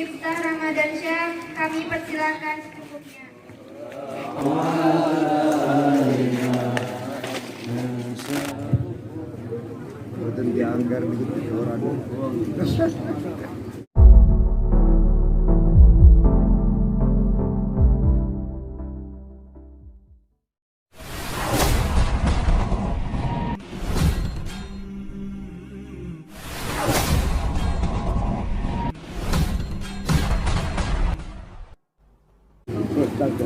Miftah Ramadan Syah, kami persilakan secukupnya. Boten dianggar begitu orang.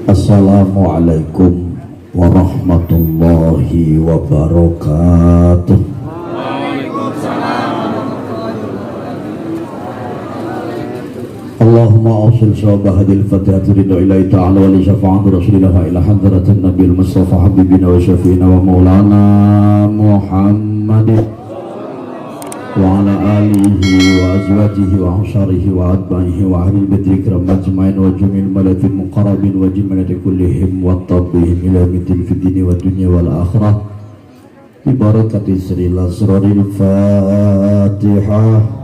Assalamualaikum warahmatullahi wabarakatuh. Allahumma awsil syabah hadil fatihati ridha ilahi ta'ala wa li syafa'ati rasulillah ila hadratin nabiil mustafa habibina wa syafi'ina wa maulana Muhammadin wa ala alihi wa azwajihi wa ansarihi wa atba'ihi wa ahlil baiti kiram majma'in wa jumil malatil muqarrabin wa jimlati kullihim wa tabihim ila mitin fid dini wa dunya wal akhirah bi barakati siril asraril fatihah.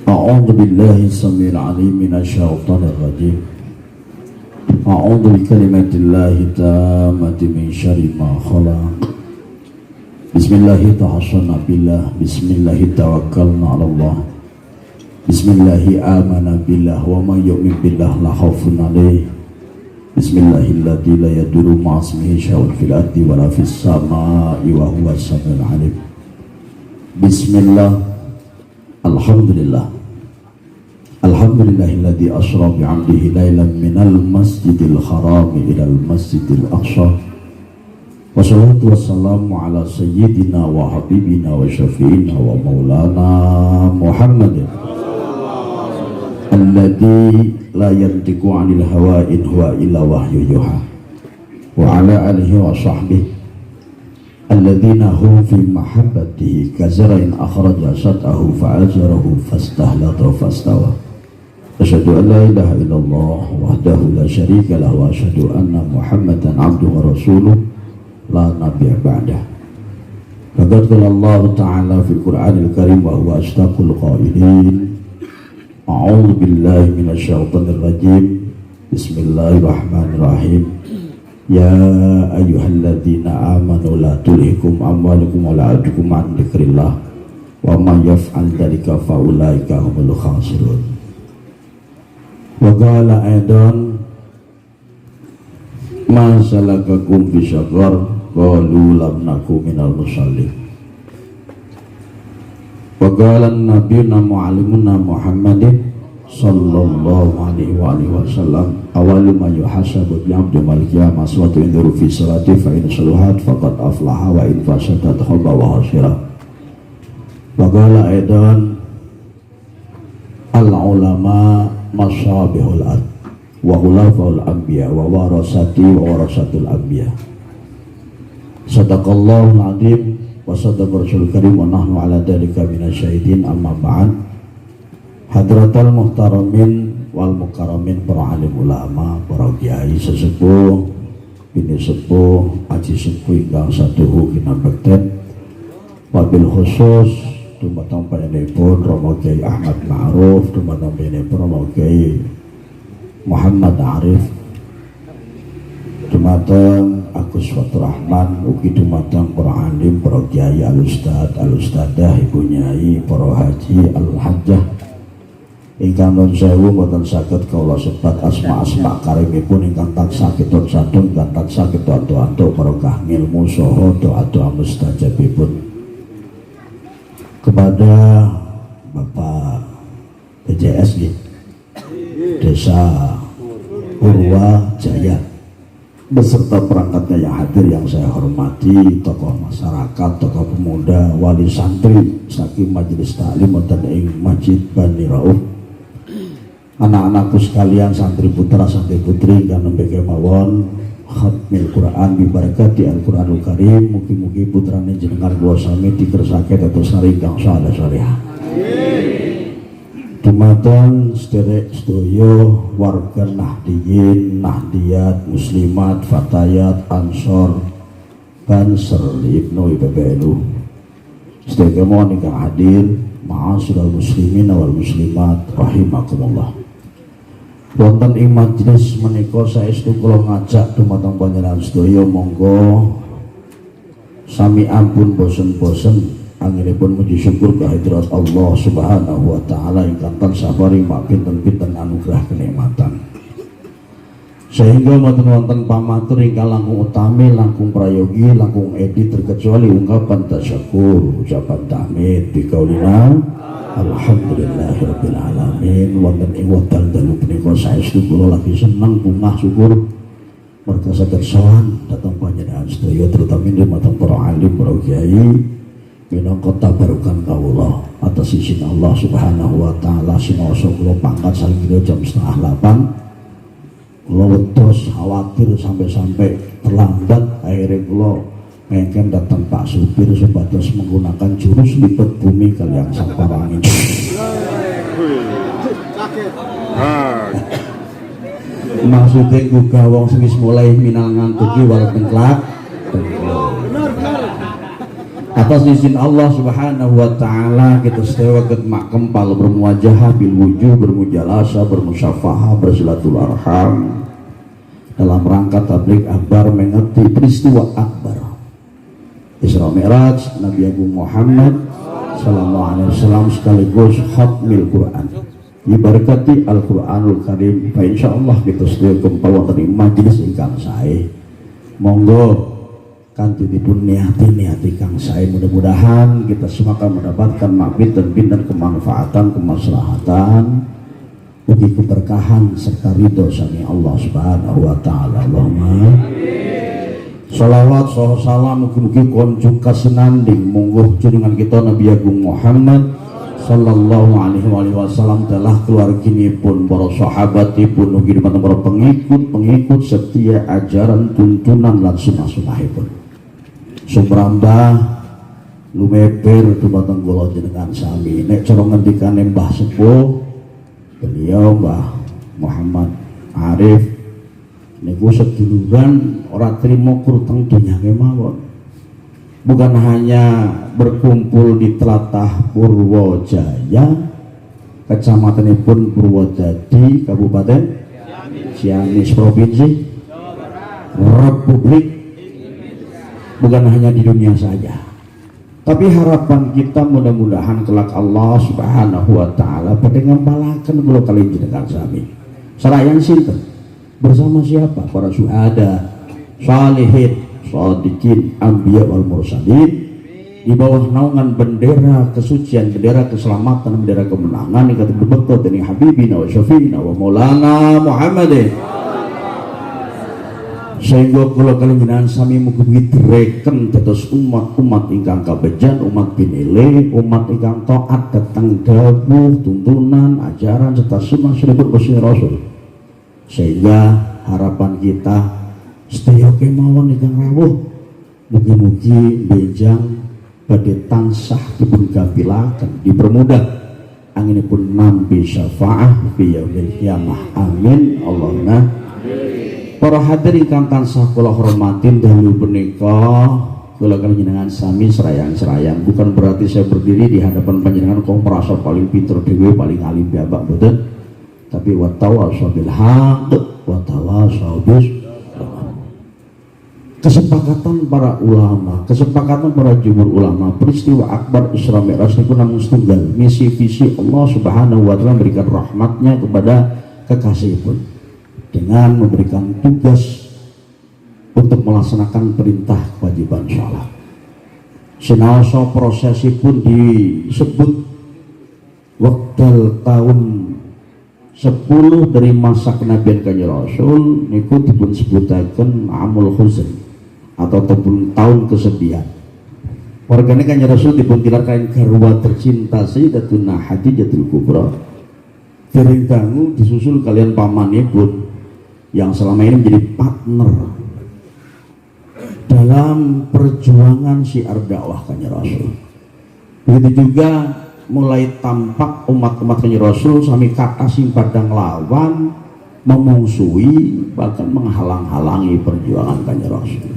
أعوذ بالله السميع العليم من الشيطان الرجيم. أعوذ بكلمات الله التامة من شر ما خلق. بسم الله توصلنا بالله، بسم الله توكلنا على الله، بسم الله آمنا بالله ومن يؤمن بالله لا خوف عليه. بسم الله الذي لا يضر مع اسمه شيء في الأرض ولا في السماء وهو السميع العليم. بسم الله الحمد لله Alhamdulillahilladzi asra bi'abdihi lailan minal masjidil haram ilal masjidil aqsa. Wassalatu wassalamu ala sayyidina wa habibina wa syafi'ina wa maulana Muhammadin alladzi la yantiqu 'anil hawa in huwa illa wahyu yuha wa ala alihi wa sahbihi alladzina hum fi mahabbatihi kazarain akhraja sat'ahu fa'azarahu fastahlata fastawa. Asyhadu an la ilaha illallah wahdahu la syarika lahu wa asyhadu anna Muhammadan abduhu wa rasuluh la nabiyya ba'dah. Faqad qala Allah ta'ala fil Qur'anil Karim wa huwa asdaqul qailin. A'udzu billahi minasy syaithanir rajim. Bismillahirrahmanirrahim. Ya ayyuhalladzina amanu la tulhikum amwalukum wa la auladukum an dzikrillah wa may yaf'al dzalika fa ulaika humul khasirun. Wa qala aidan ma salakakum fi saqar qalu lam nakum minal musallin. Wa qala nabiyuna muallimuna Muhammadin sallallahu alaihi wa alihi wasallam awalu ma yuhasabu bi'abdi mal qiyamah suatu induru fi salati fa in saluhat faqad aflaha wa in fasadat khaba wa hasira. Wa qala aidan al ulama masabihul ard wa khulafaul anbiya wa warasatul anbiya. Sadaqallahul azim wa sadaqa rasulul karim wa nahnu ala dzalika minasyahidin. Amma ba'd. Hadratal muhtaramin wal mukarramin, para alim ulama, para kiai sesepuh, bini sepuh, aji sepuh ingkang saduhu kinabekten. Wabil khusus dumateng panjenenganipun Romo Kiai Ahmad Ma'ruf, dumateng panjenenganipun Romo Kiai Muhammad Arif, dumateng Agus Fatur Rahman, ugi dumateng para alim, para kiai, al-ustad, al-ustadah, ibu nyai, para haji, al-hajjah ingkang nun sewu boten saged kawula sebat asma-asma karimipun ingkang tansah kita santun lan tansah kita atu-atu barokah ngilmu saha doa-doa mustajabipun. Kepada Bapak PJS Desa Purwajaya beserta perangkatnya yang hadir yang saya hormati, tokoh masyarakat, tokoh pemuda, wali santri saking Majelis Taklim wonten ing Masjid Bani Rauf, anak-anakku sekalian, santri putra santri putri kang nembe kemawon khatmil Quran bibarakati Al-Quranul Karim. Mugi-mugi putrane jenengan kula sami dikersake dados sari kang saleh salehah. Dumateng sederek sedaya warga Nahdiyin, Nahdiyat, Muslimat, Fatayat, Ansor, Banser, Ibnu IPBNU. Sedaya mohon ingkang hadir, ma'asyiral muslimin wal muslimat rahimakumullah. Wonten ing majelis menika saestu kula ngajak dumateng panjenengan sedaya monggo sami ampun bosen-bosen anggenipun muji syukur kehadirat Allah Subhanahu wa taala ingkang tansah paring pinten-pinten anugerah kenikmatan. Sehingga wonten pamatur ingkang langkung utami, langkung prayogi, langkung edi terkecuali ungkapan tasyakur, ucapan tahmid bikaulina alhamdulillahirabbil alamin. Wonten ing wekdal dalu punika saestu kula lagi seneng bungah syukur merga saged sowan dhateng panjenengan sedaya terutama dumateng para alim, para kiai minangka tabarukan kawula atas izin Allah Subhanahu wa taala. Sinoso kula pangkat saling jam 7:30. Kula wedhos khawatir sampai terlambat, akhirnya kula mengken datang Pak Supir supados menggunakan jurus lipat bumi kalian sang parangin. Maksudnya gugah wong sing wis mulai minal ngantuki wal tengklak. Atas izin Allah Subhanahu wa taala kita setewa ket makempal bermuwajahah bil wujuh, bermujalasa, bermusyafahah, bersilaturahim dalam rangka tabligh akbar mengerti peristiwa akbar Isra Mi'raj Nabi Agung Muhammad sallallahu alaihi wasallam sekaligus khatmil Quran diberkati Al-Quranul Karim. Insyaallah kita setewa kempal wonten ing majelis ingkang sae, monggo kanthi dipun niati kang sae, mudah-mudahan kita semua akan mendapatkan pinten-pinten kemanfaatan, kemaslahatan, ugi keberkahan serta ridho sami Allah Subhanahu wa taala. Allahumma sholawat salam mugi-mugi konjuk kasenanding mungguh junjungan kita Nabi Agung Muhammad sallallahu alaihi wasallam dalah keluarginipun, para sahabatipun, ugi para pengikut setia ajaran tuntunan lan sunah-sunahipun. Sumrambah lumeber dumateng kula jenengan sami. Nek cara ngendikane Mbah Sepuh beliau Mbah Muhammad Arif niku seduluran ora trimo kruteng donya kemawon. Bukan hanya berkumpul di tlatah Purwojaya, kecamatanipun Purwodadi, Kabupaten Ciamis, Provinsi Republik, bukan hanya di dunia saja, tapi harapan kita mudah-mudahan kelak Allah Subhanahu wa taala badhe ngampalaken kula kaliyan jenengan sami. Sarayan sinten? Bersama siapa? Para syuhada, salihin, shadiqin, anbiya wal mursalin, di bawah naungan bendera kesucian, bendera keselamatan, bendera kemenangan yang kata berbetul dari Habibina wa Syafi'ina wa Maulana Muhammadin. Sehingga kula kaliyan sami mugi direken dados umat-umat ingkang kabejan, umat pinilih, umat ingkang taat dhateng dawuh, tuntunan, ajaran serta sunnah Rasul Rasul. Sehingga harapan kita sedaya kemawon ingkang rawuh mugi-mugi benjang badhe tansah dipun gampilaken, dipermudah anginipun nampi syafaah fi yaumil qiyamah. Amin Allahumma. Para hadirin ingkang tansah kula hormatin dahulu punika kula panjenengan sami serayan-serayan, bukan berarti saya berdiri di hadapan panjenengan kok merasa paling pinter dhewe, paling alim piyambak, mboten. Tapi wa tawassaw bil haqq wa tawassaw bis kesepakatan para ulama, kesepakatan para jumhur ulama, peristiwa akbar Isra Mi'raj niku namung setunggal, misi visi Allah Subhanahu wa taala memberikan rahmatnya kepada kekasihipun dengan memberikan tugas untuk melaksanakan perintah kewajiban sholat. Sinaosa prosesi pun disebut wekdal tahun 10 dari masa kenabian Kanjeng Rasul niku dipun sebutaken amul huzn atau tahun kesedihan. Wargane Kanjeng Rasul dipun tilar kain garwa tercinta Sayyidatuna Khadijatul Kubra. dereng dangu disusul kalian pamanipun yang selama ini menjadi partner dalam perjuangan syiar dakwah Kanjeng Rasul. Begitu juga mulai tampak umat-umat Kanjeng Rasul sami kata sing padang lawan, memungsuhi, bahkan menghalang-halangi perjuangan Kanjeng Rasul.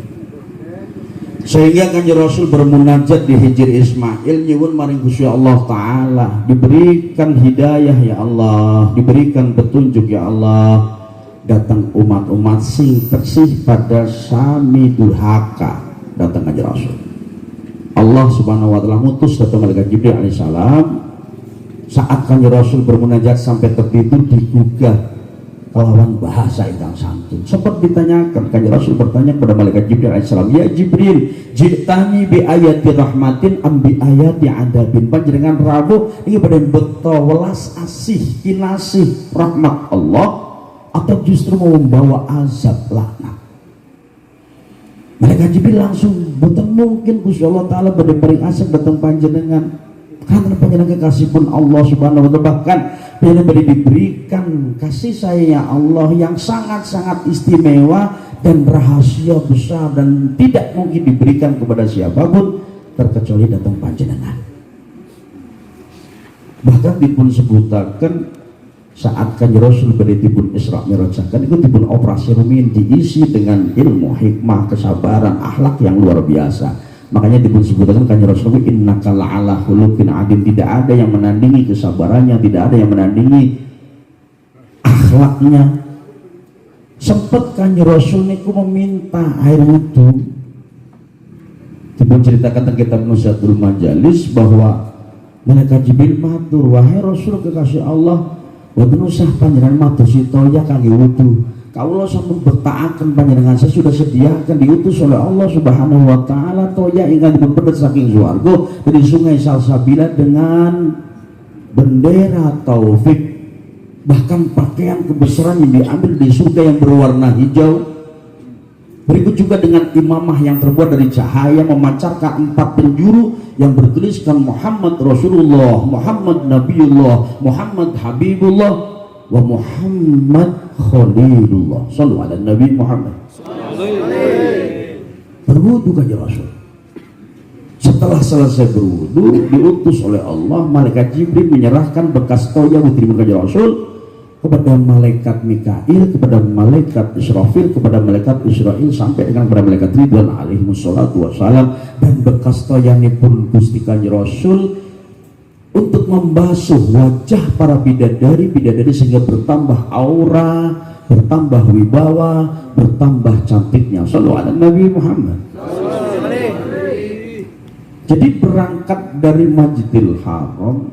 Sehingga Kanjeng Rasul bermunajat di Hijr Ismail nyuwun maring Gusti Allah Ta'ala diberikan hidayah ya Allah, diberikan petunjuk ya Allah, datang umat-umat sing bersih pada sami durhaka datang Kanjeng Rasul. Allah Subhanahu wa taala ngutus datang malaikat Jibril alaihissalam. Saat Kanjeng Rasul bermunajat sampai tepi itu digugah kelawan bahasa ingkang santun. Sempat ditanyakan, Kanjeng Rasul bertanya kepada malaikat Jibril alaihissalam, "Ya Jibril, jitani bi ayati rahmatin am bi ayati adabin?" Panjenengan rawuh iki pada beto welas asih kinasih rahmat Allah atau justru mau membawa azab laknat? Malaikat Jibril langsung, "Boten mungkin Gusti Allah Ta'ala pada paring azab datang panjenengan, karena panjenengan kasih pun Allah Subhanahu wa taala, bahkan panjenengan diberikan kasih sayang Allah yang sangat-sangat istimewa dan rahasia besar dan tidak mungkin diberikan kepada siapapun terkecuali datang panjenengan." Bahkan dipun sebutaken saat Kanjeng Rasul beritipun Isra Mi'rajaken itu dipun operasi rumiyin diisi dengan ilmu, hikmah, kesabaran, akhlak yang luar biasa. Makanya dipun sebutkan Kanjeng Rasul, innaka la'ala khuluqin adzim. Tidak ada yang menandingi kesabarannya, tidak ada yang menandingi akhlaknya. Sempat Kanjeng Rasul niku meminta air wudu. Dipun ceritakan tentang kitab Nusatul Majalis bahwa malaikat Jibril matur, "Wahai Rasul kekasih Allah, wonten usah panjenengan matur sitoya kangge wudu. Kawula sampun bertaaken panjenengan, saya sudah sediakan diutus oleh Allah Subhanahu wa taala toya ingkang dipun pedhet saking swarga dari sungai Salsabila dengan bendera taufik, bahkan pakaian kebesaran yang diambil di surga yang berwarna hijau. Berikut juga dengan imamah yang terbuat dari cahaya memancarkan 4 penjuru yang bertuliskan Muhammad Rasulullah, Muhammad Nabiullah, Muhammad Habibullah, wa Muhammad Khalilullah. Sallu ala Nabi Muhammad. Berwudu Kanjeng Rasul. Setelah selesai berwudu, diutus oleh Allah malaikat Jibril menyerahkan bekas toya wudu Kanjeng Rasul kepada malaikat Mikail, kepada malaikat Israfil, kepada malaikat Israel, sampai dengan kepada malaikat Ridwan alaihi wassalatu wassalam. Dan bekas toyanipun Gusti Kanjeng Rasul untuk membasuh wajah para bidadari sehingga bertambah aura, bertambah wibawa, bertambah cantiknya. Sallu ala Nabi Muhammad. Jadi berangkat dari Masjidil Haram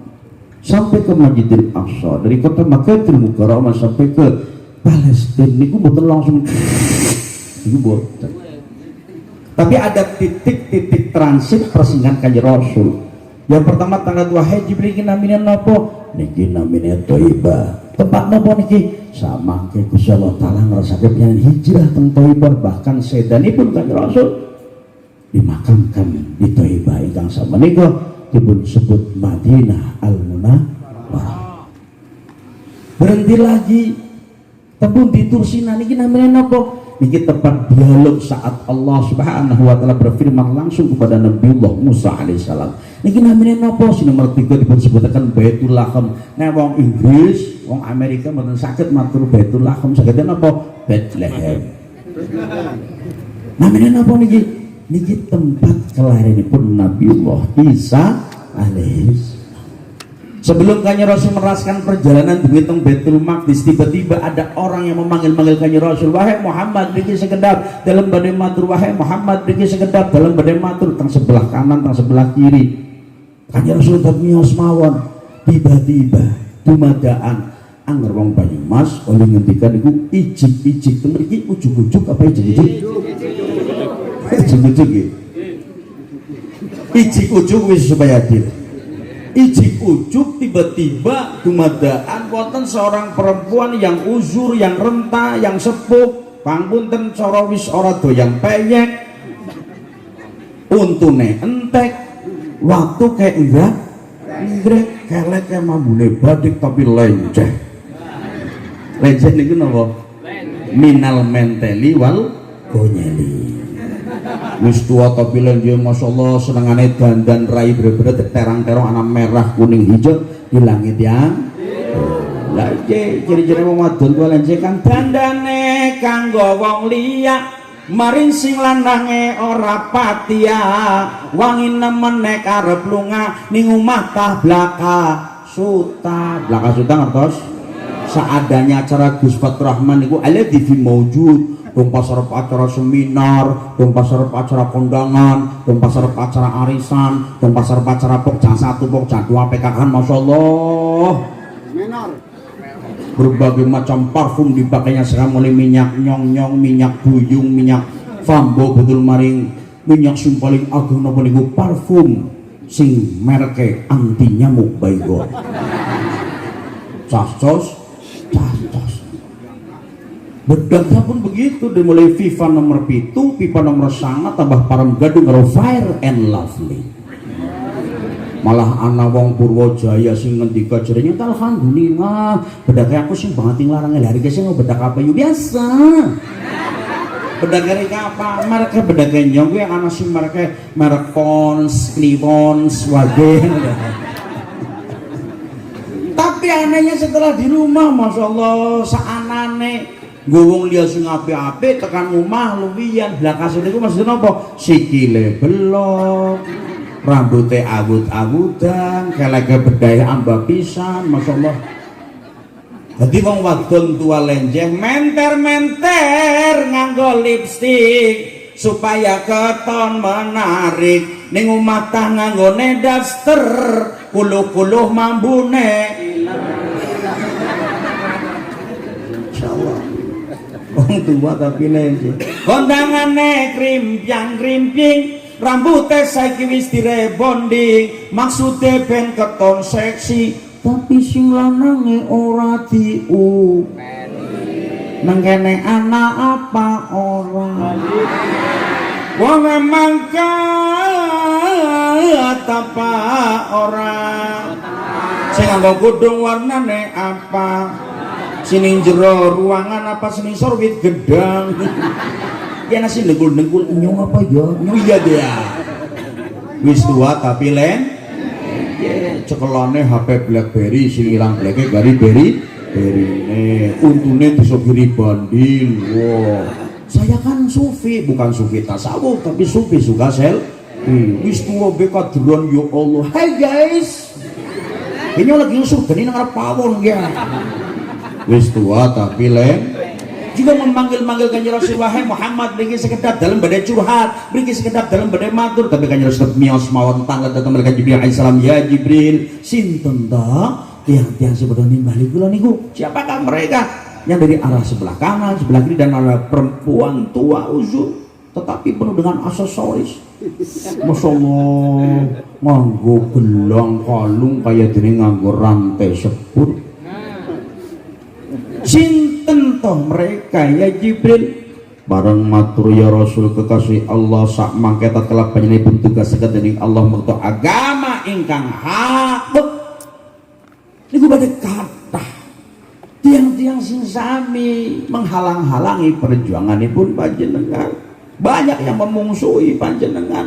sampai ke Masjidil Aqsa, dari kota Makkatul Mukarramah sampai ke Palestina niku mboten langsung niku mboten. Tapi ada titik-titik transit persinggahan Kanjeng Rasul. Yang pertama tanggal wahai Jibril iki namine napa? Niki namine Thaibah. Tempat napa niki? Sama ke Gusti Allah Taala ngrasake panjenengan hijrah teng Thaibah, bahkan sedanipun Kanjeng Rasul dimakamkan di Thaibah ingkang samenika dipun sebut Madinah Al-Munawwarah. Berhenti lagi tembung di Tursina niki namanya napa? Niki tempat dialog saat Allah Subhanahu wa taala berfirman langsung kepada Nabiullah Musa alaihissalam. Niki namanya napa? Sing nomor 3 dipun sebutaken Baitul Laham. Nek wong Inggris, wong Amerika mboten saged matur Baitul Laham, saged napa? Bethlehem. Namanya napa niki? Niki tempat kelahiranipun Nabiullah Isa alaihissalam. Sebelum Kanjeng Rasul meraskan perjalanan dumateng Baitul Maqdis, tiba-tiba ada orang yang memanggil-manggil Kanjeng Rasul, "Wahai Muhammad, mriki sekedap dalam badhe matur, wahai Muhammad, mriki sekedap dalam badhe matur." Tang sebelah kanan, tang sebelah kiri. Kanjeng Rasul miyos mawon. Tiba-tiba dumadaan angger wong Banyumas oleh ngendikan iku ijik-ijik teng mriki ujug-ujug apa ijik-ijik? Ujug-ujug iki. Ijik ujug wis supaya adil. Ijik ujuk tiba-tiba dumadaan wonten seorang perempuan yang uzur, yang renta, yang sepuh, pangunten cara wis ora doyan peyek, untune entek, waktu kayak enggak kelek kayak mambune badik tapi lenceh. Lenjeh niku napa? Minal menteli wal gonyeli. Wis tuwa tapi lenjeh masyaallah senengane dandan rai bener-bener terang-terang ana merah kuning hijau di langit yang lah ciri-ciri wong wadon kuwi lenjeh kan dandane kanggo wong liya maring sing lanange ora patia wangi nemene karep lunga ning omah tah blaka suta ngertos seadanya acara Gus Fatur Rahman niku alladzi fi maujud dong pasar acara seminar, dong pasar acara kondangan, dong pasar acara arisan, dong pasar acara pokja 1, pokja 2 PKK masyaallah Menor. berbagai macam parfum dipakainya sekarang mulai minyak nyong-nyong, minyak buyung, minyak fambo betul maring minyak sing paling agung napa niku parfum sing mereke anti nyamuk Baygon. Cacos. Bedaknya pun begitu dimulai FIFA nomor 7, FIFA nomor 9 tambah parem gadung karo Fair and Lovely. Malah ana wong Purwojaya sing ngendika jenenge alhamdulillah bedake aku sing banget nglarang lari ke sing bedak apa yo biasa. Bedak dari apa? Mereka bedak nyong kuwi ana sing mereka merek Pons, Clivons, wae. Tapi anehnya setelah di rumah masyaallah saanane gowong dia sing apik-apik tekan omah luwihan blakas niku maksudnya apa? Sikile belok, rambutnya awut-awutan, keleke bedahe amba pisan, masyaallah. Dadi wong wadon tua lenjeh menter-menter nganggo lipstik supaya keton menarik ning omah tah nganggone daster kuluh-kuluh mambune. Wong tua tapi lenjeh kondangane krimpyang-krimping rambutnya saiki wis direbonding maksude ben keton seksi tapi sing lanange ora diu nang kene anak apa ora wong mangka apa ora sing nganggo kudung warnane apa sini jero ruangan apa sini sorbit gedang ya nasi dengkul-dengkul nyong apa ya nyong iya dia wis tua tapi len ya cekelane HP BlackBerry sing ilang bleke gari beri untune disopiri bandil. Wow saya kan sufi bukan sufi tasawuf tapi sufi suka wis tua beka duluan ya Allah. Hai guys ini lagi surga ini ngarep pawon ya wis tua tapi len juga memanggil-manggil kanjeng Rasulullah Muhammad mriki sekedap dalam badai curhat mriki sekedap dalam badai matur tapi kanjeng Rasul miyos mawon tanglet datang malaikat Jibril alaihi salam ya Jibril sinten ta tiang-tiang sebenarnya nimbali kula niku siapakah mereka yang dari arah sebelah kanan sebelah kiri dan ada perempuan tua uzur tetapi penuh dengan aksesoris masyaallah nganggo gelang kalung kaya dene nganggo rantai sepur. Sinten toh mereka ya Jibril bareng matur ya Rasul kekasih Allah sak mangke telah panjenengan tugas sekedene Allah mekto agama ingkang hak niku badhe kathah tiang-tiang sing sami menghalang-halangi perjuanganipun panjenengan banyak yang memungsuhi panjenengan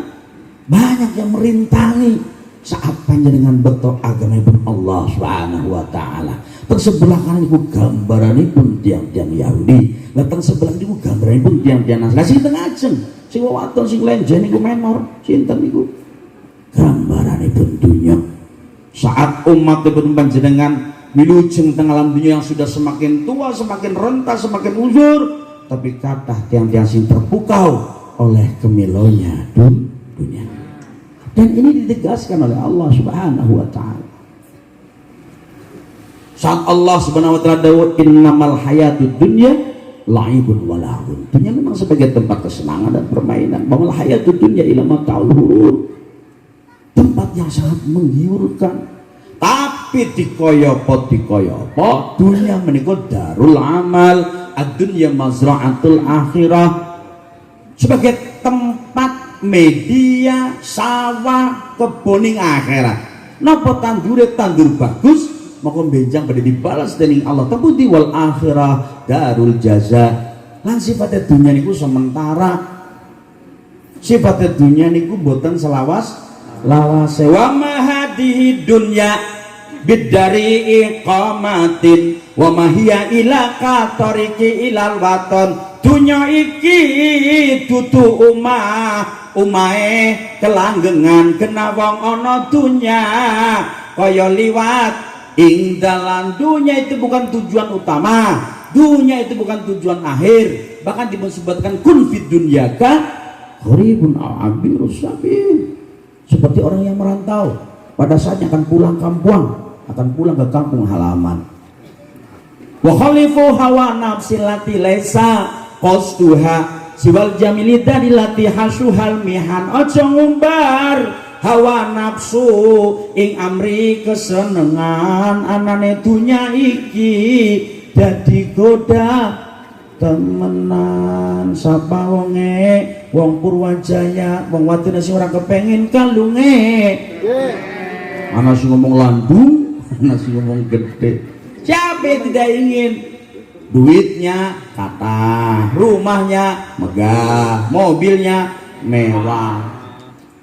banyak yang merintangi saat panjenengan beto agamipun Allah Subhanahu wa taala. Teng sebelah kanan niku gambaranipun tiang-tiang Yahudi. Lah teng sebelah niku gambaranipun tiang-tiang Nasrani. Sinten ajeng? Sing wadon sing lenjeh niku menor. Sinten niku? Gambaranipun dunya. Saat umatipun panjenengan wilujeng teng alam dunia yang sudah semakin tua, semakin renta, semakin uzur, tapi kathah tiang-tiang sing terpukau oleh kemilonya dunia. Dan ini ditegaskan oleh Allah Subhanahu wa taala. Saat Allah Subhanahu wa taala dawuh innamal hayatud dunya laibun wa lahun. Dunia memang sebagai tempat kesenangan dan permainan. Bahwa hayatud dunya ila mata'ul ghurur. Tempat yang sangat menggiurkan. Tapi dikoyopo dunia menika darul amal, ad-dunya mazra'atul akhirah. Sebagai tempat media sawah keboning akhirat. Napa tandure tandur bagus maka benjang pada dibalas dening Allah tapi wal akhirah darul jaza. Lan sifatnya dunia niku sementara, sifatnya dunia niku boten selawas lawase. Wa mahadihi dunya bidari iqamatin wa mahiya ila katoriki ilal waton. Dunya iki dudu umahe kelanggengan kena wong ana dunya kaya liwat ing dalan. Dunya itu bukan tujuan utama, dunia itu bukan tujuan akhir. Bahkan disebutkan kun fid dunyaka gharibun aw abirus sabil, seperti orang yang merantau pada saatnya akan pulang kampung, akan pulang ke kampung halaman. Wa khalifu hawa nafsi lati laisa qasduha siwal jamilida dilati hasuhal mihan. Ojo ngumbar hawa nafsu ing amri kesenengan anane dunya iki dadi goda temenan. Sapa wonge wong Purwajaya, wong wadon sing ora kepengin kalunge. Ana sing ngomong landung, ana sing ngomong gede. Siapa yang tidak ingin duitnya kata, rumahnya megah, mobilnya mewah.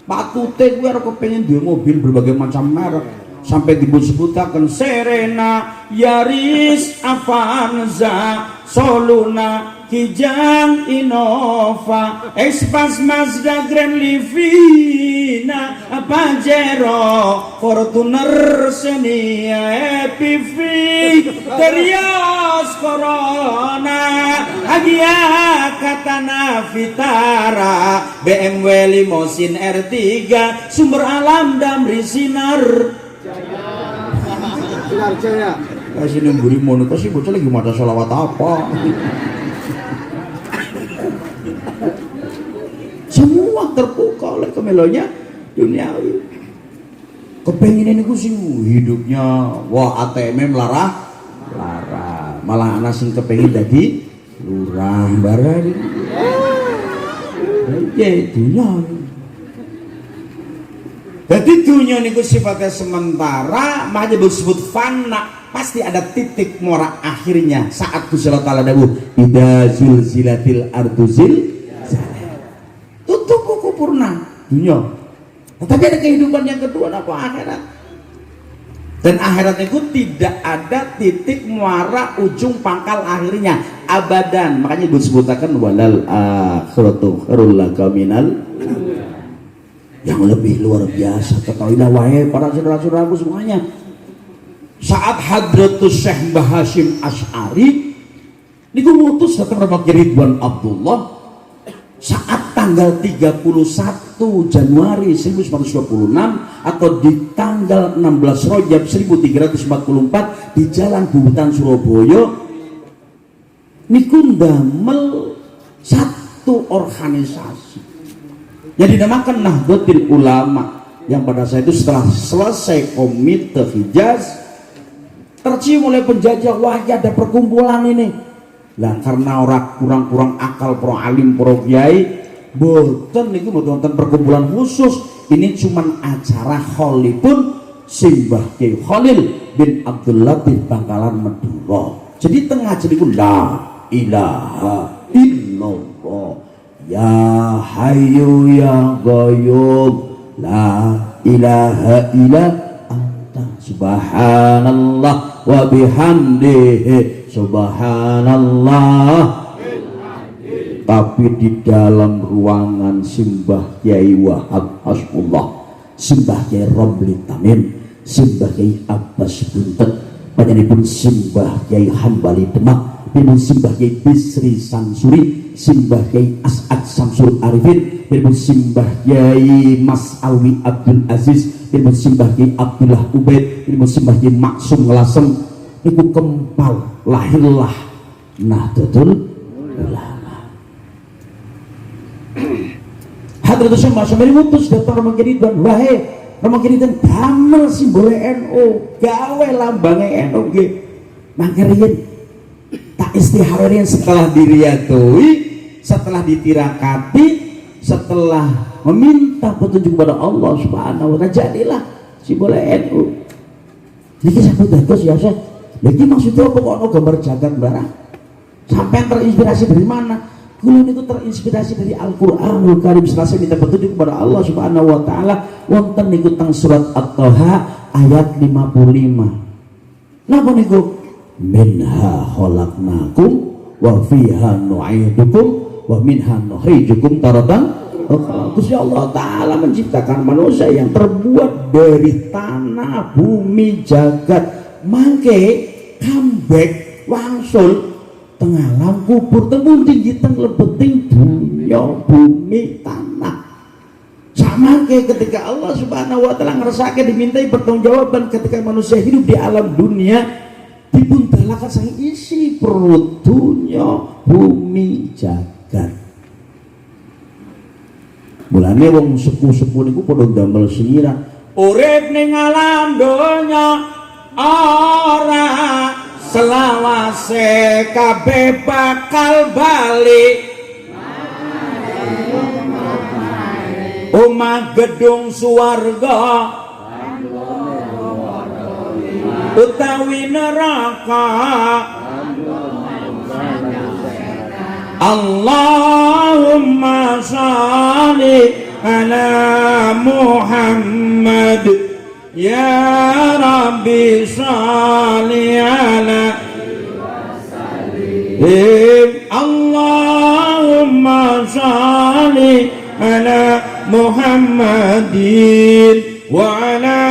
Pak Tute gue harus kepengen dia mobil berbagai macam merek sampai disebut-sebutakan Serena, Yaris, Avanza, Soluna, Kijang, Innova, Expas, Mazda, Grand Livina, Pajero, Fortuner, Xenia, EPV, Terios, Corona, Agia, Katana, Vitara, BMW, Limosin, R3, Sumber Alam, Damri, Sinar Jaya. kasih nemburi mono kasih bocah lagi mata sholawat apa. Semua terbuka oleh kemelonya duniawi. Kepengen ini sing hidupnya wah ATM melarah malah anak sing kepengen jadi lurah barang. Ya dunia. Jadi dunia niku sifatnya sementara, makanya disebut fana. Pasti ada titik muara akhirnya. Saat Gusti Allah Ta'ala dawuh, idza zulzilatil ardu tutup buku purna dunia. Tetapi ada kehidupan yang kedua, apa akhirat. Dan akhirat itu tidak ada titik muara ujung pangkal akhirnya abadan. Makanya disebutkan walal akhiratu khairul laka minal, yang lebih luar biasa. Ketahuilah wahai para saudara-saudaraku semuanya, saat Hadratus Syekh Mbah Hasyim Asy'ari niku ngutus datang Bapak Ridwan Abdullah saat tanggal 31 Januari 1926 atau di tanggal 16 Rajab 1344 di Jalan Bubutan Surabaya niku ndamel satu organisasi yang dinamakan Nahdlatul Ulama, yang pada saat itu setelah selesai Komite Hijaz tercium oleh penjajah, wah ya ada perkumpulan ini lah. Karena orang kurang akal pro alim pro kiai boten niku boten perkumpulan khusus, ini cuman acara kholipun Simbah Kiai Khalil bin Abdul Latif Bangkalan Madura. Jadi tengah jadi la ilaha illallah ya hayyu ya qayyum la ilaha illa anta subhanallah wa bihamdihi subhanallah. Tapi di dalam ruangan Simbah Kiai Wahab Hasbullah, Simbah Kiai Romli Tamim, Simbah Kiai Abbas Buntet, panjenenganipun Simbah Kiai Hambali Demak, pinun Simbah Kiai Bisri Sansuri, Simbah Kiai As'ad Samsul Arifin, pinun Simbah Kiai Mas Alwi Abdul Aziz, pinun Simbah Kiai Abdullah Ubaid, pinun Simbah Kiai Maksum Lasem. Niku kempal lahirlah Nahdlatul Ulama. Hadratus Syekh Mbah Syamil ngutus datang Romo Kiridan, wahai Romo Kiridan damel simbole NU, gawe lambange NU nggih. Mangke riyen tak istiharorin setelah diriyadui, setelah ditirakati, setelah meminta petunjuk kepada Allah Subhanahu wa taala, jadilah simbole NU. Niki sakit dados ya Syekh. Niki maksudnya apa kok ono gambar jagat barang? Sampai terinspirasi dari mana? Kulo niku terinspirasi dari Al-Qur'anul Karim selasa minta petunjuk kepada Allah Subhanahu wa taala wonten niku teng surat At-Taha ayat 55. Napa niku? Minha khalaqnakum wa fiha nu'idukum wa minha nukhrijukum taratan ukhra. Gusti Allah taala menciptakan manusia yang terbuat dari tanah, bumi, jagat. Mangke comeback wangsul tengah alam kubur tembung tinggi teng lebeting dunya bumi tanah. Sama kayak ketika Allah Subhanahu wa taala ngersake dimintai pertanggungjawaban ketika manusia hidup di alam dunia dibuntalakan sang isi perut dunya bumi jagat. Mulane wong sepuh-sepuh niku padha damel singira urip ning alam donya ora selawase kabeh bakal balik omah gedung suwarga utawi neraka Allahumma sholli ala Muhammad ya Rabbi sholli ala Allahumma sholli ala Muhammadin wa ala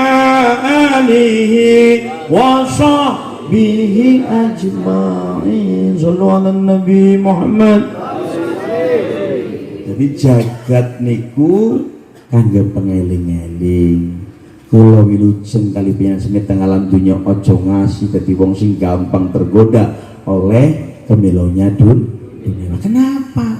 alihi wa sahbihi ajma'in. Sallu ala Nabi Muhammad. Jadi jagat niku kangge pengeling-eling. Kula wilujeng kali pinasengit teng alam dunya aja ngasih dadi wong sing gampang tergoda oleh kemilonya dunia. Kenapa?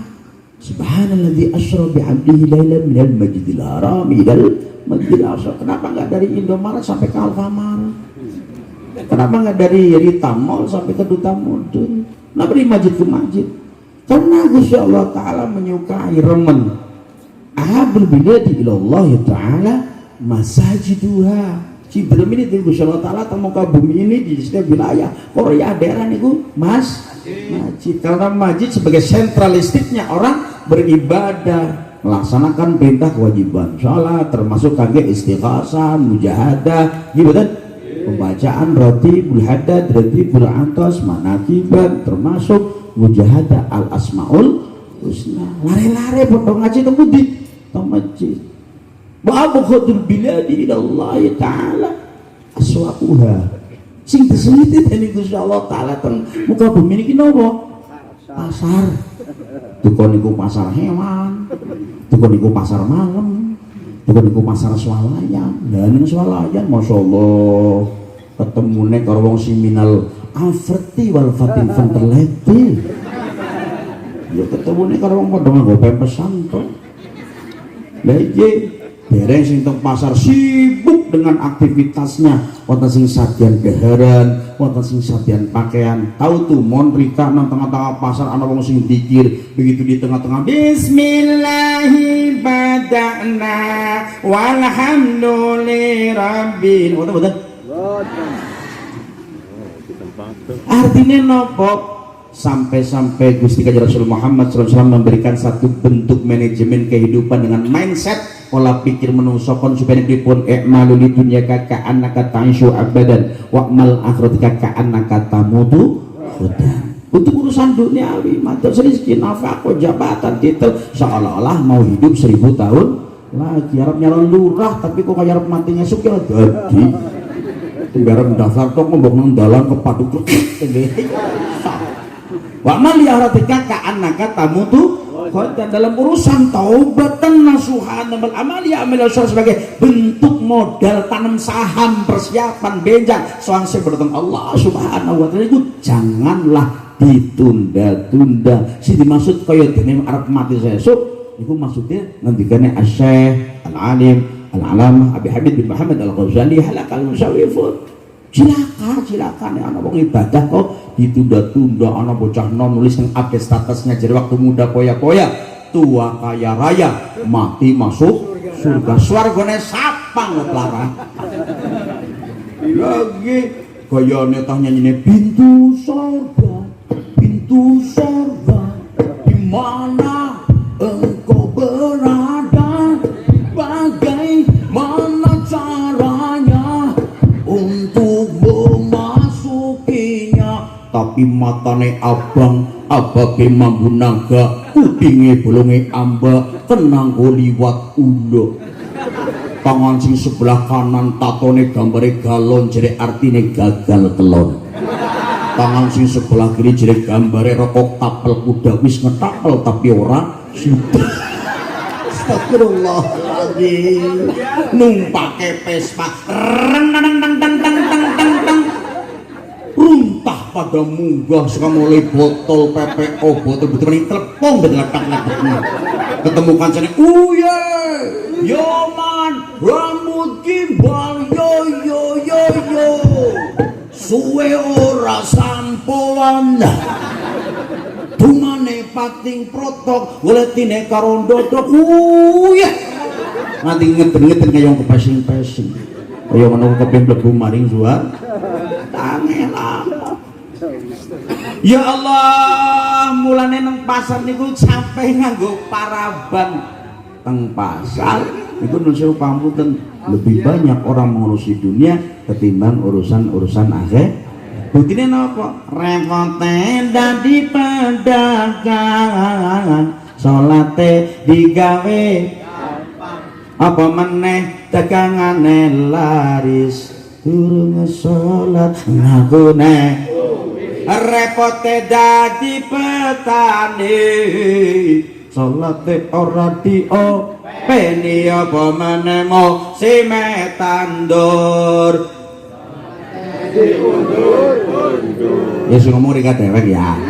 Subhanalladzi asra bi 'abdihi lailan minal masjidil haram ilal masjidil aqsa. Kenapa enggak dari Indomaret sampai ke Alfamart? Kenapa enggak dari Rita Mall sampai ke Duta Mudun? Kenapa dari masjid ke masjid? Karena Gusti Allah taala menyukai remen. Ahabul biladi ilallah taala masajiduha. Cibrem ini di Gusti Allah taala teng muka bumi ini di setiap wilayah Korea daerah niku masjid. Karena masjid sebagai sentralistiknya orang beribadah, melaksanakan perintah kewajiban sholat, termasuk kangge istighosah, mujahadah, gitu kan? Pembacaan ratibul hadad, ratibul atas, manakibat, termasuk mujahadah al asmaul husna. Lare-lare potong ngaji temu di masjid. Wa abghadul biladi ila Allah taala aswaquha. Sing diseliti dening Gusti Allah taala teng muka bumi niki napa? Pasar. Tukon niku pasar hewan. Tukon niku pasar malam. Tukon niku pasar swalayan. Lah ning swalayan masyaallah ketemune karo wong siminal Alverti wal Fatin Venterleti. Ya ketemune karo wong padha nggo pempesan to. Lah iki dereng sing teng pasar sibuk dengan aktivitasnya, wonten sing sadyan daharan, wonten sing sadyan pakaian. Tahu tuh mon rika nang tengah-tengah pasar ana wong sing dikir, begitu di tengah-tengah bismillahi bada'na walhamdulillahirabbil alamin. Artinya nopo? Sampai-sampai Gusti Kanjeng Rasul Muhammad SAW memberikan satu bentuk manajemen kehidupan dengan mindset pola pikir menungso kon supaya dipun i'malu li dunya ka annaka ta'ishu abadan wa'mal akhiratika ka annaka tamutu khudan. Untuk urusan duniawi matur rezeki nafkah jabatan titel seolah-olah mau hidup 1000 tahun lagi. Arab nyalon lurah tapi kok kaya arep matinya sugih dadi tunggarep daftar tok ngomong nang dalan kepaduk wa man yahratika ka annaka tamutu dan dalam urusan taubatan nasuhan dan amal ya amal sebagai bentuk modal tanam saham persiapan benjang soal sebertang Allah Subhanahu wa taala itu janganlah ditunda-tunda. Si dimaksud kaya dene arep mati sesuk iku maksudnya ngendikane Asy-Syaikh Al-Alim Al-Alamah Abi Habib bin Muhammad Al-Ghazali halakal musawwifun. Cilaka nih anak wong ibadah kok ditunda-tunda. Anak bocah nom nulis yang update statusnya jadi waktu muda poya-poya, tua kaya raya, mati masuk surga. Swargane sapang lara. lagi gayane tah nyanyine pintu surga di mana engkau berada, bagaimana caranya untuk memasukinya. Tapi matane abang abage mambu naga, kupinge bolonge amba, kenang liwat ulo. Tangan sing sebelah kanan tatone gambare galon, jere artine gagal telon. Tangan sing sebelah kiri jere gambare rokok tapel kuda, wis ngetapel tapi ora sudah. Astagfirullahaladzim. Numpake Vespa runtah pada munggah saka mulai botol PPO, botol ini telepon dan letak-letaknya. Ketemu kancane, uye yo man, rambut gimbal yo suwe ora sampoan dumane pating protok weletine karo ndodok. Uye nanti ngeten-ngeten kaya wong kepesing-pesing kaya ngono kepeng mlebu maring suar angel apa. Ya Allah, mulane nang pasar niku sampai nganggo paraban teng pasar niku nusul pamuten lebih banyak orang mengurusi dunia ketimbang urusan akhir. Buktine napa? Repote dadi pedagang, salate digawe apa meneh dagangane laris, durung salat ngakune. Repote dadi petani, salate ora diopeni apa meneh mo sime tandur ya sing ngomong rika dewek ya.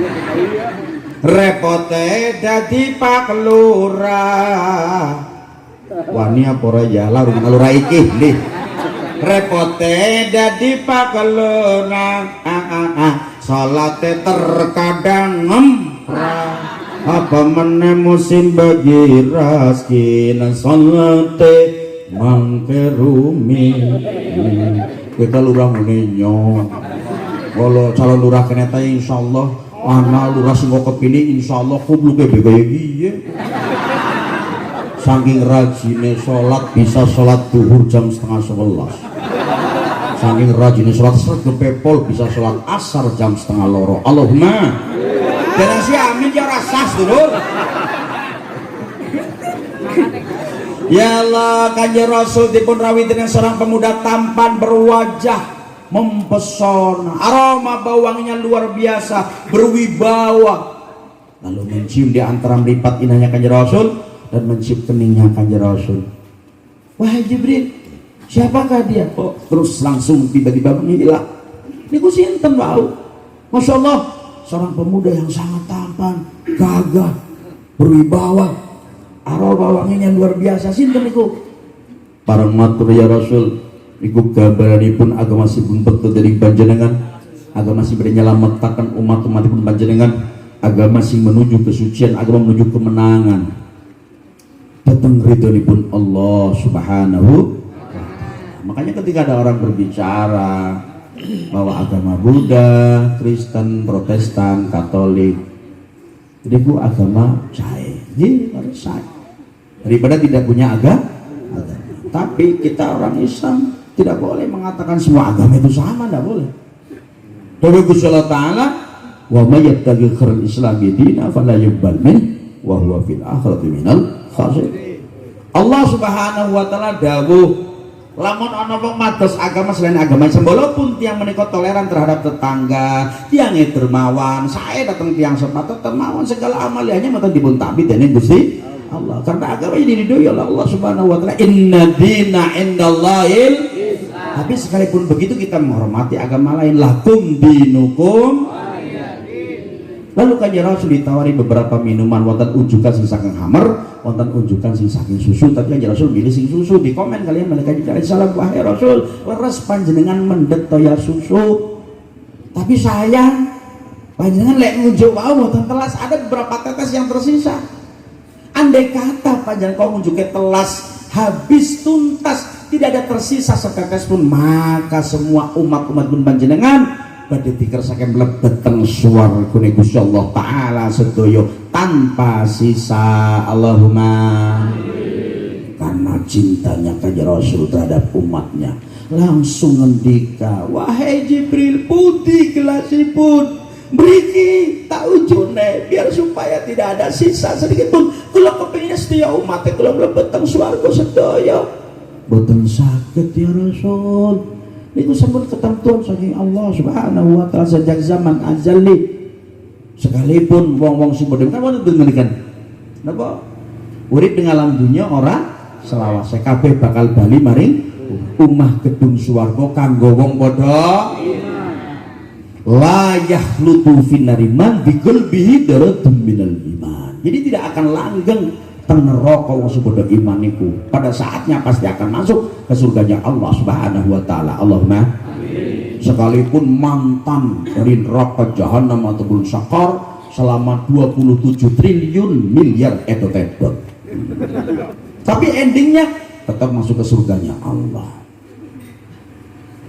Repote dadi Pak Lurah, wani apa ora ya larung lurah iki nggih. Repote dadi Pak Lurah, salate terkadang ngemprah apa meneh musim bagi raskin salate mangke rumi. Kita lurah menenyo kalau calon lurah kena ta insyaallah ana lurah sing kepilih insyaallah kubluke kaya piye. Saking rajine salat bisa salat duhur jam 10:30. Saking rajine salat sregep pol bisa salat asar jam 1:30. Allahumma jangan si amin ya rasas dulu. Ya Allah, Kanjeng Rasul dipun rawuh dengan seorang pemuda tampan berwajah mempesona, aroma bau wanginya luar biasa, berwibawa. Lalu mencium di antara meripat indahnya Kanjeng Rasul dan mencium keningnya Kanjeng Rasul. Wahai Jibril, siapakah dia? Oh, terus langsung tiba-tiba menghilang. Niku sinten wau? Masya Allah, seorang pemuda yang sangat tampan, gagah, berwibawa, aroma wanginya luar biasa. Sinten niku? Parang matur ya Rasul, niku gambaranipun agama sipun betul dari panjenengan, agama sing nyelametkan umat-umatipun panjenengan, agama sing menuju kesucian, agama menuju kemenangan. Datang ridhonipun Allah Subhanahu wa ta'ala. Makanya ketika ada orang berbicara bahwa agama Buddha, Kristen, Protestan, Katolik, jadi itu agama saya, harus saya. Daripada tidak punya agama. Tapi kita orang Islam tidak boleh mengatakan semua agama itu sama, tidak boleh. Tapi Gusti Allah Ta'ala, wa may yattaqi khairal islami dina fala yuqbal min wa huwa fil akhirati minal khasirin. Allah Subhanahu wa Ta'ala dawuh, lamun ana wong mados agama selain agama Islam, walaupun tiang menika toleran terhadap tetangga, tiang dermawan, saya datang tiang sepatu dermawan, segala amaliannya mboten dipun tabi dening Gusti Allah, karena agama ini diridhoi oleh Allah Subhanahu wa Ta'ala. Inna dina indallahil. Tapi sekalipun begitu kita menghormati agama lain, lakum dinukum. Lalu Kanjeng Rasul ditawari beberapa minuman, wonten unjukan sing saking hammer, wonten unjukan sing saking susu, tapi Kanjeng Rasul milih sing susu. Di komen kalian mereka juga salam, wahai Rasul, leres panjenengan mendhet toya susu. Tapi sayang panjenengan lek ngunjuk wae wonten telas ada beberapa tetes yang tersisa. Andai kata panjenengan kau ngunjuke telas habis tuntas tidak ada tersisa setetes pun, maka semua umat-umat pun panjenengan badhe dikersake mlebet teng swarga Gusti Allah taala sedaya tanpa sisa. Allahumma amin. Karena cintanya kanjeng Rasul terhadap umatnya, langsung ngendika, wahai Jibril, pundi gelasipun mriki tak ujune biar supaya tidak ada sisa sedikit pun. Kula kepengin setia umat kula mlebet teng swarga sedaya. Boten saged ya Rasul. Niku sampun ketentuan saking Allah Subhanahu wa taala sejak zaman azali. Sekalipun wong-wong sing padha kan wonten ngelikan. Napa? Urip ing alam dunya ora selawase kabeh bakal bali maring umah gedung swarga kanggo wong padha la yakhlutu finariman biqalbihi daratun minal iman. Jadi tidak akan langgeng teng neraka wong sing padha iman niku. Pada saatnya pasti akan masuk ke surganya Allah Subhanahu wa taala. Allahumma amin. Sekalipun mantan dari neraka jahanam ataupun sakar selama 27 triliun miliar etot-etot. Tapi endingnya tetap masuk ke surganya Allah.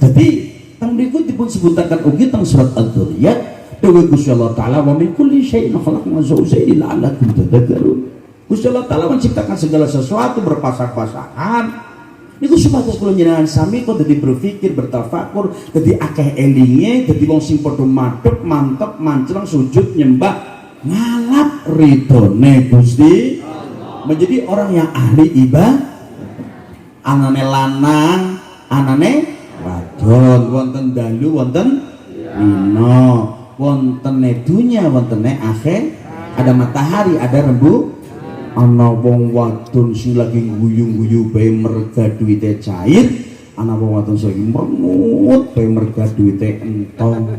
Jadi teng mriku dipun sebutaken ugi teng surat Adz-Dzariyat dawuh Gusti Allah taala wa min kulli syai'in khalaqna zawjayn la'allakum tadhakkarun. Gusti Allah taala menciptakan segala sesuatu berpasang-pasangan. Niku supados kula njenengan sami kok dadi berpikir, bertafakur, dadi akeh elinge, dadi wong sing padha madhep, mantep, mancreng, sujud, nyembah, ngalap ridhone Gusti Allah. Menjadi orang yang ahli ibadah. Anane lanang, anane wadon, wonten dalu, wonten dina, wonten dunya, wonten akhir, ada matahari, ada rembulan. Ana wong wadon sing lagi guyu-guyu bae merga duwite cair, ana wong wadon sing merengut bae merga duwite entong.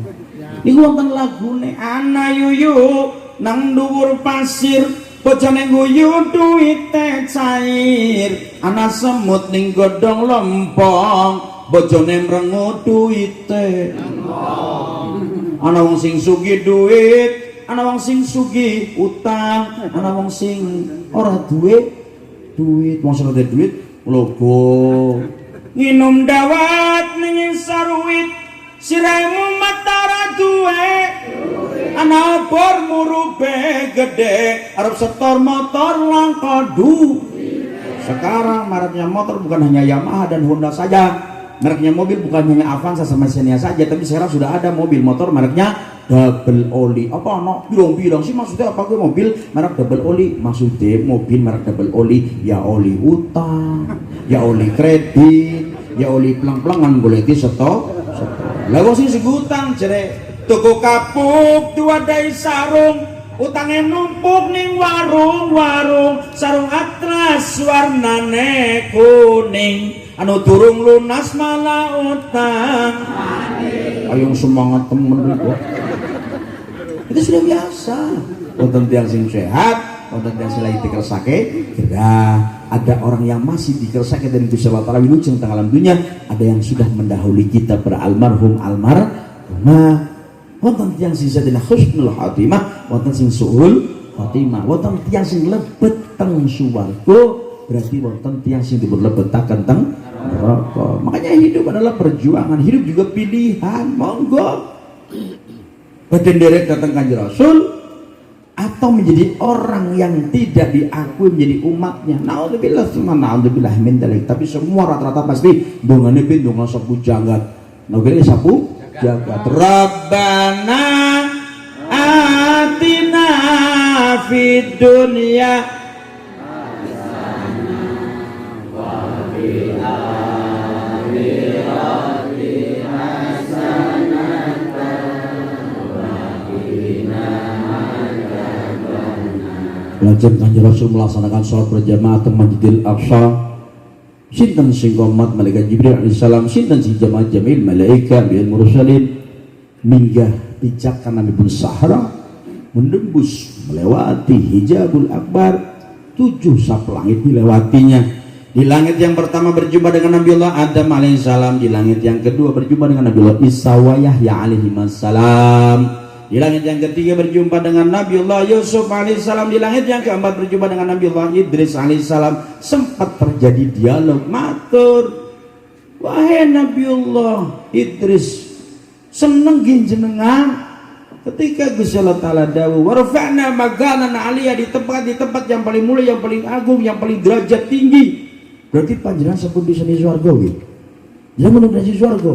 Niku wonten lagune, ana yuyu nang dhuwur pasir, bojone guyu duwite cair, ana semut ning godhong lempong, bojone merengut duwite entong. Ana wong sing sugih duit, ana wong sing sugih utang, ana wong sing ora duit. Wong sing ora duit logo nginum dawet ning sarwit, sirahmu matara duwe, ana obor murube gede, arep setor motor langka du. Sekarang mereknya motor bukan hanya Yamaha dan Honda saja, mereknya mobil bukan hanya Avanza sama Xenia saja, tapi sekarang sudah ada mobil motor mereknya double oli. Apa no bilang sih maksudnya apa? Gue mobil merek double oli, maksudnya mobil merek double oli ya oli utang, ya oli kredit, ya oli pelang-pelangan boleh di setor. Lah wong sing segutang jere tuku kapuk duwadai sarung, utangnya numpuk ning warung-warung, sarung atlas warnane kuning, anu durung lunas malah utang. Ayo semangat temen itu. Itu sudah biasa. Wonten tiyang sing sehat, wonten tiyang sing lagi dikersake, ada orang yang masih dikersake dari Gusti Allah taala wilujeng teng alam dunya, ada yang sudah mendahului kita beralmarhum almarhumah. Wonten tiyang sing sadina husnul khatimah, wonten sing suul khatimah, wonten tiyang sing lebet teng swarga, berarti wonten tiyang sing dipun lebetaken teng neraka. Makanya hidup adalah perjuangan, hidup juga pilihan. Monggo badan derek datang kanjeng Rasul, atau menjadi orang yang tidak diakui menjadi umatnya. Naudzubillah summa naudzubillah min dzalik. Tapi semua rata-rata pasti dongane pin donga sapu jagat. Naudzubillah sapu jagat. Rabbana atina fid dunya lajeng kanjeng Rasul melaksanakan sholat berjamaah teng Masjidil Aqsa. Sinten sing komat malaikat Jibril alaihissalam, sinten sing jamaah jamil malaikat bil mursalin, minggah pijak kana mibun sahara, menembus melewati hijabul akbar, 7 sap langit dilewatinya. Di langit yang pertama berjumpa dengan Nabi Allah Adam alaihissalam, di langit yang kedua berjumpa dengan Nabi Allah Isa wa Yahya alaihissalam. Di langit yang ketiga berjumpa dengan Nabiullah Yusuf alaihissalam. Di langit yang keempat berjumpa dengan Nabiullah Idris alaihissalam. Sempat terjadi dialog matur, wahai Nabiullah Idris seneng jenengan ketika Gusti Allah Ta'ala dawuh warfa'na makanan aliyah di tempat yang paling mulia, yang paling agung, yang paling derajat tinggi. Berarti panjenengan sampun bisa di swarga nggih. Zaman udah di swarga.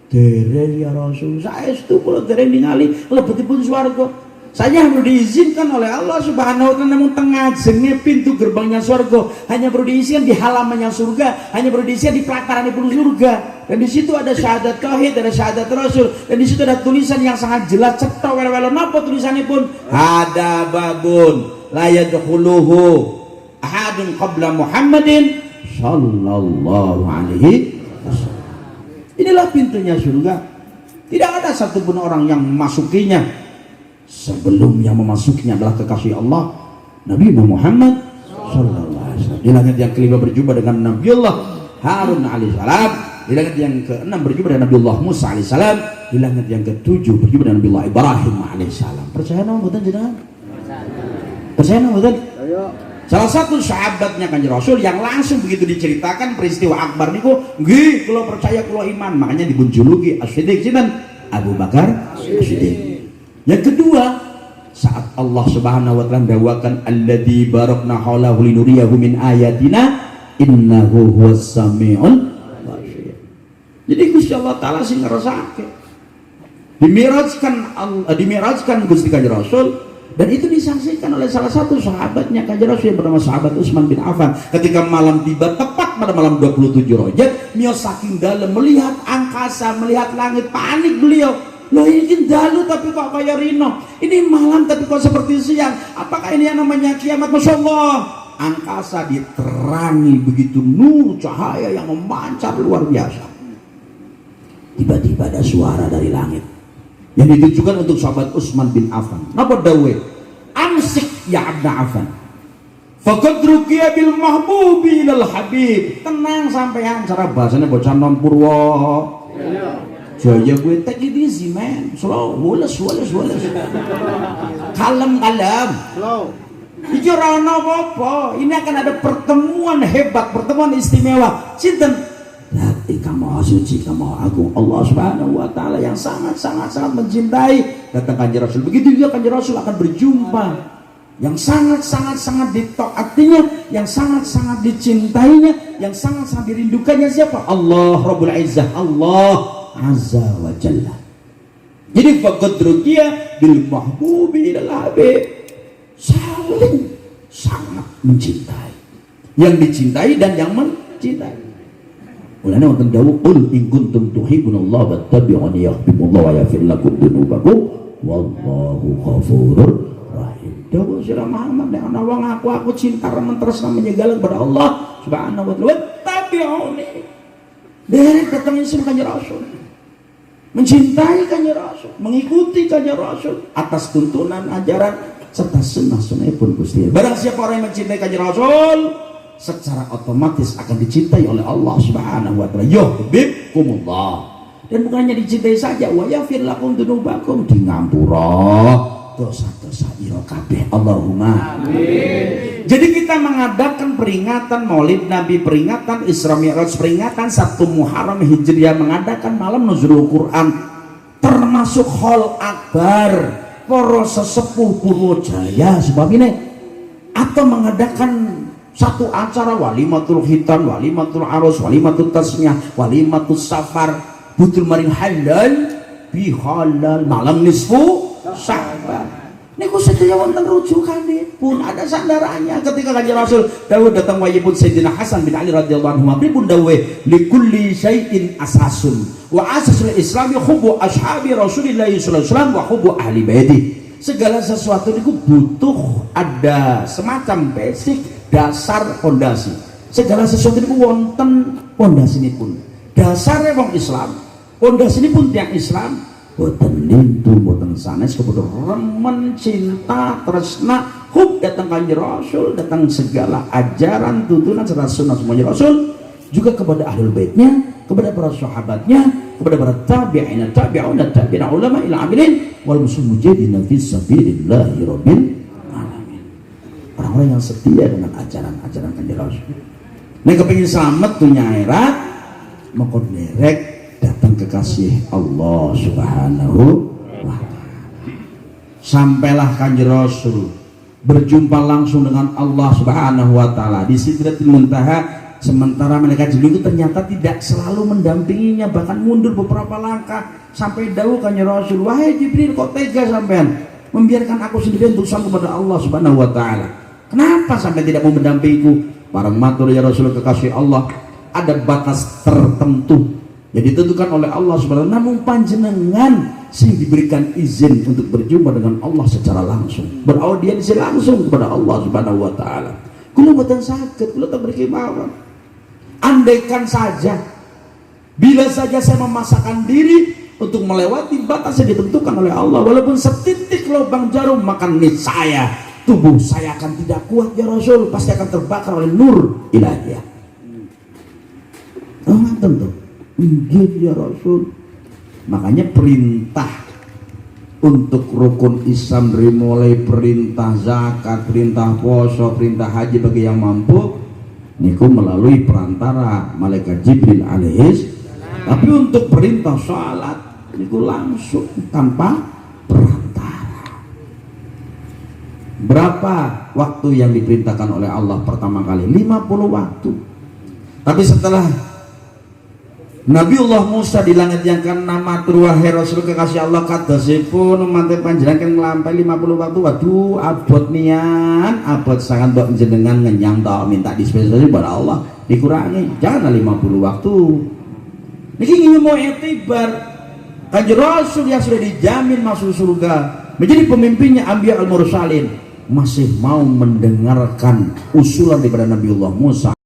Dereng ya Rasul, saestu kula dereng ningali lebetipun swarga. Saya perlu diizinkan oleh Allah Subhanahu wa taala namun tengah jenge pintu gerbangnya surga, hanya perlu diizinkan di halamannya surga, hanya perlu diizinkan di pelataranipun surga. Dan di situ ada syahadat tauhid, ada syahadat rasul, dan di situ ada tulisan yang sangat jelas cetok welo-welo napa tulisanipun hada babun la yadkhuluhu ahadun qabla Muhammadin sallallahu alaihi wasallam. Inilah pintunya surga. Tidak ada satupun orang yang memasukinya sebelum yang memasukinya adalah kekasih Allah Nabi Muhammad sallallahu alaihi wasallam. Di langit yang kelima berjumpa dengan Nabiullah Harun alaihissalam. Di langit yang keenam berjumpa dengan Nabiullah Musa alaihissalam. Di langit yang ketujuh berjumpa dengan Nabiullah Ibrahim alaihissalam. Percaya nama mboten jenengan? Percaya nama mboten? Salah satu sahabatnya Kanjeng Rasul yang langsung begitu diceritakan peristiwa akbar niku, nggih kula percaya kula iman, makanya dibunjuluki As-Siddiq sinten? Abu Bakar As-Siddiq. Yang kedua, saat Allah Subhanahu wa taala dawakan alladzi barakna haulahu linuriyahu min ayatina innahu huwas samiul basir. Jadi Gusti Allah taala sing ngrasake. Dimirajkan Gusti Kanjeng Rasul dan itu disaksikan oleh salah satu sahabatnya Kanjeng Rasul yang bernama sahabat Utsman bin Affan. Ketika malam tiba tepat pada malam 27 Rajab, miyos saking dalem melihat angkasa, melihat langit, panik beliau. Loh ini dalu tapi kok kayak rino, ini malam tapi kok seperti siang, apakah ini yang namanya kiamat? Masya Allah, angkasa diterangi begitu nur cahaya yang memancar luar biasa. Tiba-tiba ada suara dari langit yang ditujukan untuk sahabat Utsman bin Affan. Napa dawe? Amsik ya Abna Affan, faqad ruqiya bil mahbubi ilal habib. Tenang sampean, cara bahasanya bocah non purwo. Jaya gue take it easy man, slow, woles. Kalem. Slow. Iki ora ana apa-apa. Ini akan ada pertemuan hebat, pertemuan istimewa. Sinten? Hati kamu suci, kamu agung. Allah Subhanahu wa taala yang sangat mencintai. Datang Kanjeng Rasul. Begitu juga Kanjeng Rasul akan berjumpa yang sangat ditaatinya, yang sangat dicintainya, yang sangat dirindukannya siapa? Allah Rabbul Izzah, Allah Azza wa Jalla. Jadi faqad ruqiya bil mahbubi ilal habib, saling sangat mencintai, yang dicintai dan yang mencintai. Mulane wonten dawuh qul in kuntum tuhibbunallaha fattabi'uni yuhibbukumullah wa yaghfir lakum dzunubakum wallahu ghafurur rahim. Dawuh sira Muhammad nek ana wong aku cinta remen tresna menyegal kepada Allah Subhanahu wa taala, tabi'uni. Dari datang Islam Kanjeng Rasul, mencintai Kanjeng Rasul, mengikuti Kanjeng Rasul atas tuntunan ajaran serta sunnah pun Gusti. Barang siapa orang yang mencintai Kanjeng Rasul, secara otomatis akan dicintai oleh Allah Subhanahu wa taala. Yuhibbukumullah. Dan bukan hanya dicintai saja, wa yaghfir lakum dzunubakum, di ngampura dosa-dosa ira kabeh. Allahumma amin. Jadi kita mengadakan peringatan Maulid Nabi, peringatan Isra Mi'raj, peringatan 1 Muharram Hijriah, mengadakan malam Nuzulul Quran, termasuk Hol Akbar para sesepuh Purwojaya sebab ini, atau mengadakan satu acara walimatul khitan, walimatul arus, walimatul tasmiyah, walimatul safar, butul maring halal bihalal malam nisfu Sya'ban. Niku sedaya wonten rujukanipun, ada sandarannya. Ketika Kanjeng Rasul dawuh datang wayibun Sayyidina Hasan bin Ali radhiyallahu anhu, pripun dawuh likulli syai'in asasun wa asasul islami hubbu ashabi Rasulillah sallallahu alaihi wasallam wa hubbu ahli baiti. Segala sesuatu itu butuh ada semacam basic, dasar, pondasi. Segala sesuatu itu wonten pondasinipun. Dasarnya wong Islam, pondasinipun tiyang Islam, boten lintu, boten sanes, kepada remen, cinta, tresna, hub datang Kanjeng Rasul, datang segala ajaran, tuntunan serta sunnah semuanya Rasul, juga kepada ahlul baitnya, kepada para sahabatnya, kepada para tabi'in, tabi'un, tabi'in, ulama ila amilin wal muslimujidina fi sabilillahi rabbil alamin. Orang-orang yang setia dengan ajaran-ajaran Kanjeng Rasul. Nek kepengin slamet dunya akhirat, maka derek datang kekasih Allah Subhanahu wa ta'ala. Sampailah Kanjeng Rasul berjumpa langsung dengan Allah Subhanahu wa ta'ala di Sidratul Muntaha. Sementara malaikat Jibril itu ternyata tidak selalu mendampinginya, bahkan mundur beberapa langkah sampai dawuh Kanjeng Rasul, wahai Jibril, kok tega sampean membiarkan aku sendirian utusan kepada Allah Subhanahu wa ta'ala? Kenapa sampai tidak mau mendampingiku? Para matur, ya Rasul kekasih Allah, ada batas tertentu yang ditentukan oleh Allah Subhanahu wa ta'ala, namun panjenengan sih diberikan izin untuk berjumpa dengan Allah secara langsung, beraudiensi langsung kepada Allah Subhanahu wa ta'ala. Kula mboten saged, kula tak berkemauan. Andaikan saja, bila saja saya memaksakan diri untuk melewati batas yang ditentukan oleh Allah, walaupun setitik lubang jarum, maka niscaya tubuh saya akan tidak kuat ya Rasul, pasti akan terbakar oleh nur ilahiyah. Oh, tentu, inggih ya Rasul. Makanya perintah untuk rukun Islam dari mulai perintah zakat, perintah puasa, perintah haji bagi yang mampu niku melalui perantara malaikat Jibril alaihis. Tapi untuk perintah salat niku langsung tanpa perantara. Berapa waktu yang diperintahkan oleh Allah pertama kali? 50 waktu. Tapi setelah Nabiullah Musa di langit yang keenam matur, wahai Rasul kekasih Allah, kadosipun umat panjenengan nglampahi 50 waktu. Waduh, abot nian, abot sangat mbok jenengan ngenyang to, minta dispensasi kepada Allah, dikurangi, jangan 50 waktu. Niki ingin mau etibar Kanjeng Rasul yang sudah dijamin masuk surga, menjadi pemimpinnya Anbiya al-Mursalin, masih mau mendengarkan usulan daripada Nabiullah Musa